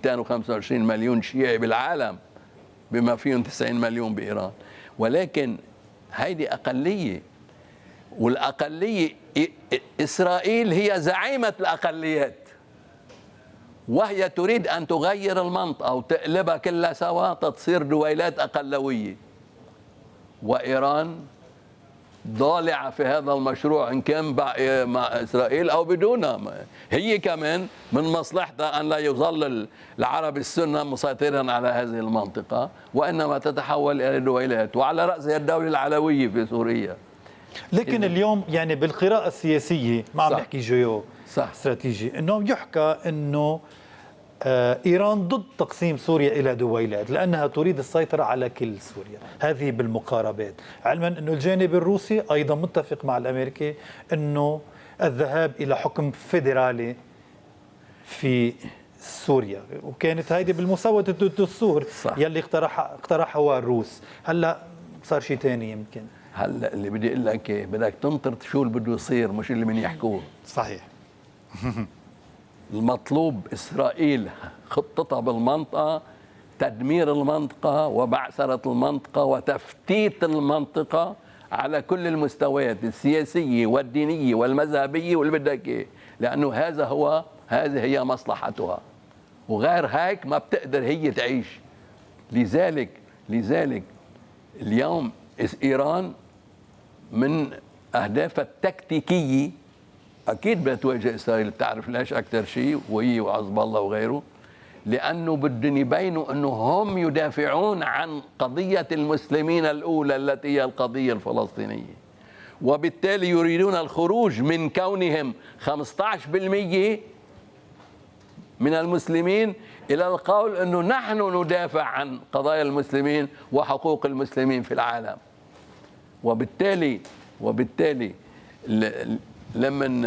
225 مليون شيعي بالعالم بما فيهم 90 مليون بإيران، ولكن هيدي أقلية، والأقلية إسرائيل هي زعيمة الأقليات، وهي تريد أن تغير المنطقة وتقلبها كلها سوا تصير دويلات أقلوية، وإيران ضالعة في هذا المشروع إن كان مع إسرائيل أو بدونها. هي كمان من مصلحتها أن لا يظل العرب السنة مسيطرا على هذه المنطقة، وإنما تتحول إلى دويلات، وعلى رأسها الدولة العلوية في سوريا. لكن اليوم يعني بالقراءة السياسية ما عم نحكي جيو استراتيجي، انه يحكى انه ايران ضد تقسيم سوريا الى دويلات لانها تريد السيطرة على كل سوريا، هذه بالمقاربات، علما انه الجانب الروسي ايضا متفق مع الامريكي انه الذهاب الى حكم فيدرالي في سوريا، وكانت هيدي بالمسودة الدستور يلي اقترحها الروس. هلا صار شيء ثاني يمكن. هلا اللي بدي اقول لك بدك تنطر شو اللي بده يصير مش اللي من يحكوه. صحيح. المطلوب إسرائيل خطتها بالمنطقة تدمير المنطقة وبعثرة المنطقة وتفتيت المنطقة على كل المستويات السياسية والدينية والمذهبية واللي بدك إيه، لأنه هذه هي مصلحتها، وغير هيك ما بتقدر هي تعيش. لذلك اليوم إيران من أهدافها التكتيكية أكيد بتواجه إسرائيل، بتعرف ليش أكثر شيء، وهي وحزب الله وغيره، لأنه بدهم يبينوا أنه هم يدافعون عن قضية المسلمين الأولى التي هي القضية الفلسطينية، وبالتالي يريدون الخروج من كونهم 15% من المسلمين إلى القول أنه نحن ندافع عن قضايا المسلمين وحقوق المسلمين في العالم. وبالتالي لمن